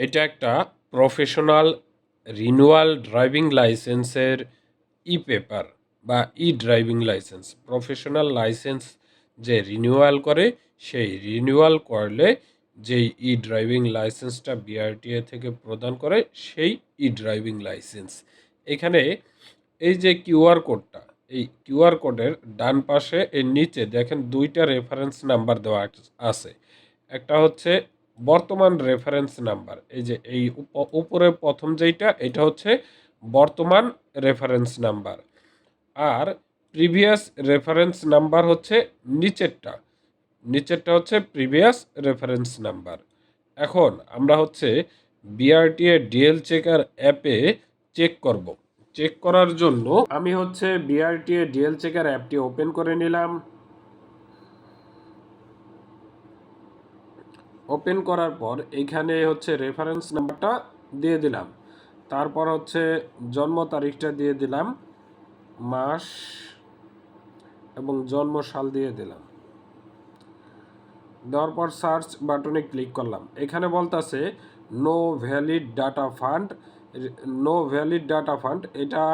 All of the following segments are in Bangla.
এটা একটা প্রফেশনাল রিনিউয়াল ড্রাইভিং লাইসেন্সের ই পেপার বা ই ড্রাইভিং লাইসেন্স। প্রফেশনাল লাইসেন্স যে রিনিউয়াল করে, সেই রিনিউয়াল করলে যেই ই ড্রাইভিং লাইসেন্সটা বিআরটিএ থেকে প্রদান করে, সেই ই ড্রাইভিং লাইসেন্স। এখানে এই যে কিউআর কোডটা, এই কিউআর কোডের ডান পাশে এর নিচে দেখেন দুইটা রেফারেন্স নাম্বার দেওয়া আছে। একটা হচ্ছে বর্তমান রেফারেন্স নাম্বার, এই যে এই উপরে প্রথম যেইটা, এটা হচ্ছে বর্তমান রেফারেন্স নাম্বার। আর প্রিভিয়াস রেফারেন্স নাম্বার হচ্ছে নিচেরটা, নিচেরটা হচ্ছে প্রিভিয়াস রেফারেন্স নাম্বার। এখন আমরা হচ্ছে বিআরটিএ ডিএল চেকার অ্যাপে চেক করব। চেক করার জন্য আমি হচ্ছে বিআরটিএ ডিএল চেকার অ্যাপটি ওপেন করে নিলাম। ওপেন করার পর এইখানে হচ্ছে রেফারেন্স নাম্বারটা দিয়ে দিলাম, তারপর হচ্ছে জন্ম তারিখটা দিয়ে দিলাম, মাস এবং জন্ম সাল দিয়ে দিলাম। দেওয়ার পর সার্চ বাটনে ক্লিক করলাম। এখানে বলতেছে no valid data found, no valid data found. এটা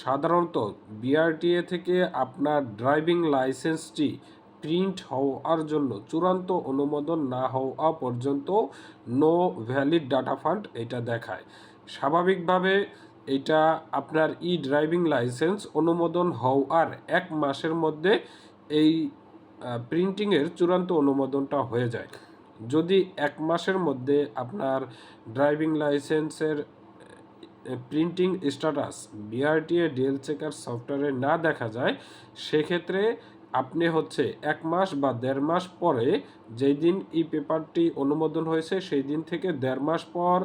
সাধারণত বিআরটিএ থেকে আপনার ড্রাইভিং লাইসেন্সটি প্রিন্ট হওয়ার জন্য চূড়ান্ত অনুমোদন না হওয়া পর্যন্ত নো ভ্যালিড ডাটা ফান্ড এটা দেখায়। স্বাভাবিকভাবে এটা আপনার ই ড্রাইভিং লাইসেন্স অনুমোদন হওয়ার 1 মাসের মধ্যে এই প্রিন্টিংয়ের চূড়ান্ত অনুমোদনটা হয়ে যায়। যদি 1 মাসের মধ্যে আপনার ড্রাইভিং লাইসেন্সের printing status BRTA DL checker সফটওয়্যারে না দেখা যায়, সেক্ষেত্রে আপনি হচ্ছে 1 মাস বা 1.5 মাস পরে, যেই দিন ই পেপারটি অনুমোদন হয়েছে সেই দিন থেকে 1.5 মাস পর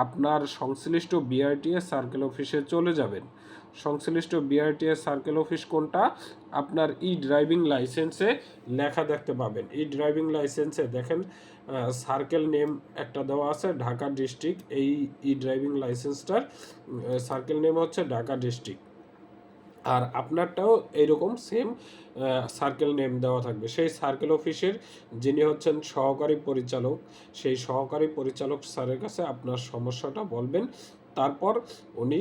আপনার সংশ্লিষ্ট বিআরটিএ সার্কেল অফিসে চলে যাবেন। সংশ্লিষ্ট বিআরটিএ সার্কেল অফিস কোনটা, আপনার ই ড্রাইভিং লাইসেন্সে লেখা দেখতে পাবেন। ই ড্রাইভিং লাইসেন্সে দেখেন সার্কেল নেম একটা দেওয়া আছে, ঢাকা ডিস্ট্রিক্ট। এই ই ড্রাইভিং লাইসেন্সটার সার্কেল নেম হচ্ছে ঢাকা ডিস্ট্রিক্ট। আর আপনারটাও এইরকম সেম সার্কেল নেম দেওয়া থাকবে। সেই সার্কেল অফিসের যিনি হচ্ছেন সহকারী পরিচালক, সেই সহকারী পরিচালক স্যারের কাছে আপনার সমস্যাটা বলবেন। তারপর উনি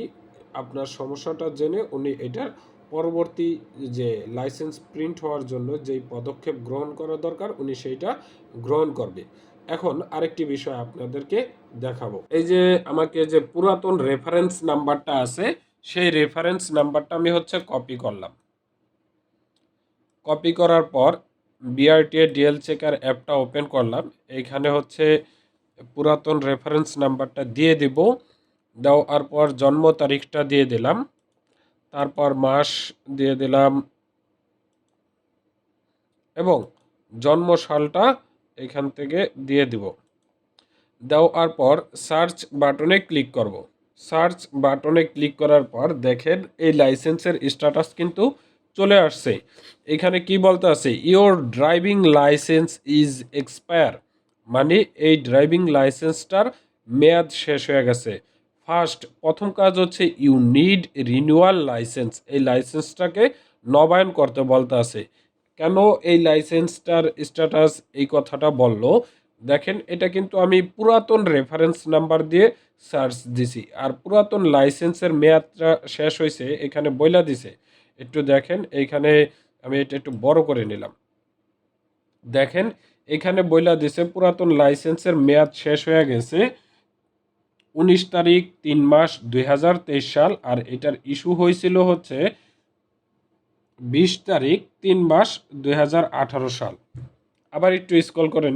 আপনার সমস্যাটা জেনে উনি এটার পরবর্তী যে লাইসেন্স প্রিন্ট হওয়ার জন্য যেই পদক্ষেপ গ্রহণ করা দরকার উনি সেইটা গ্রহণ করবে। এখন আরেকটি বিষয় আপনাদেরকে দেখাবো। এই যে আমাকে যে পুরাতন রেফারেন্স নাম্বারটা আছে, সেই রেফারেন্স নাম্বারটা আমি হচ্ছে কপি করলাম। কপি করার পর বিআরটিএ ডিএল চেকার অ্যাপটা ওপেন করলাম। এইখানে হচ্ছে পুরাতন রেফারেন্স নাম্বারটা দিয়ে দিব। দেওয়ার পর জন্ম তারিখটা দিয়ে দিলাম, তারপর মাস দিয়ে দিলাম এবং জন্ম সালটা এখান থেকে দিয়ে দিব। দেওয়ার পর সার্চ বাটনে ক্লিক করব। সার্চ বাটনে ক্লিক করার পর দেখেন এই লাইসেন্সের স্ট্যাটাস কিন্তু চলে আসছে। এখানে কি বলতে আছে, your driving licence is expire, মানে এই ড্রাইভিং লাইসেন্সটার মেয়াদ শেষ হয়ে গেছে। প্রথম কাজ হচ্ছে ইউ নিড রিনিউয়াল লাইসেন্স, এই লাইসেন্সটাকে নবায়ন করতে বলতে আছে। কেন এই লাইসেন্সটার স্ট্যাটাস এই কথাটা বললো, দেখেন এটা কিন্তু আমি পুরাতন রেফারেন্স নাম্বার দিয়ে সার্চ দিছি, আর পুরাতন লাইসেন্সের মেয়াদটা শেষ হয়েছে এখানে বইলা দিছে। একটু দেখেন এইখানে আমি এটা একটু বড় করে নিলাম। দেখেন এখানে বইলা দিছে পুরাতন লাইসেন্সের মেয়াদ শেষ হয়ে গেছে 19 তারিখ 3 মাস 2023 সাল, আর এটার ইস্যু হয়েছিল হচ্ছে 20 তারিখ 3 মাস 2018 সাল। আবার একটু স্ক্রল করে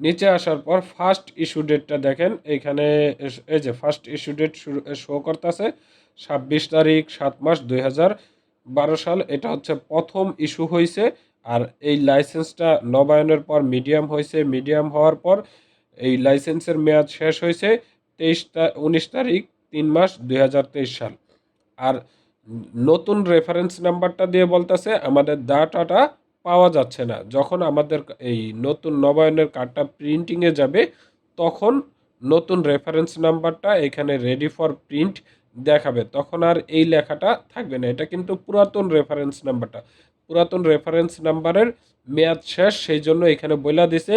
নিচে আসার পর ফার্স্ট ইস্যু ডেটটা দেখেন, এইখানে এই যে ফার্স্ট ইস্যু ডেট শো করতেছে 26 তারিখ 7 মাস 2012 সাল। এটা হচ্ছে প্রথম ইস্যু হয়েছে। আর এই লাইসেন্সটা নবায়নের পর মিডিয়াম হয়েছে, মিডিয়াম হওয়ার পর এই লাইসেন্সের মেয়াদ শেষ হয়েছে 19 তারিখ 3 মাস 2023 সাল। আর নতুন রেফারেন্স নাম্বারটা দিয়ে বলতেছে আমাদের ডাটাটা পাওয়া যাচ্ছে না। যখন আমাদের এই নতুন নবায়নের কার্ডটা প্রিন্টিংয়ে যাবে তখন নতুন রেফারেন্স নাম্বারটা এখানে রেডি ফর প্রিন্ট দেখাবে, তখন আর এই লেখাটা থাকবে না। এটা কিন্তু পুরাতন রেফারেন্স নাম্বারটা, পুরাতন রেফারেন্স নাম্বারের মেয়াদ শেষ, সেই জন্য এখানে বলে দিছে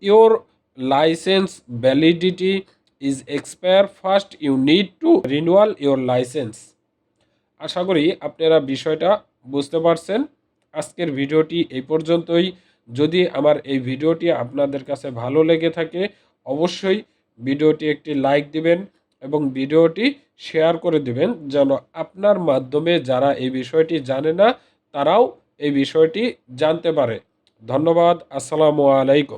your licence validity is expire first you need to renewal your license. আশা করি আপনারা বিষয়টা বুঝতে পারছেন। আজকের ভিডিওটি এই পর্যন্তই। যদি আমার এই ভিডিওটি আপনাদের কাছে ভালো লেগে থাকে অবশ্যই ভিডিওটি একটি লাইক দিবেন এবং ভিডিওটি শেয়ার করে দিবেন যেন আপনার মাধ্যমে যারা এই বিষয়টি জানে না তারাও এই বিষয়টি জানতে পারে। ধন্যবাদ। আসসালামু আলাইকুম।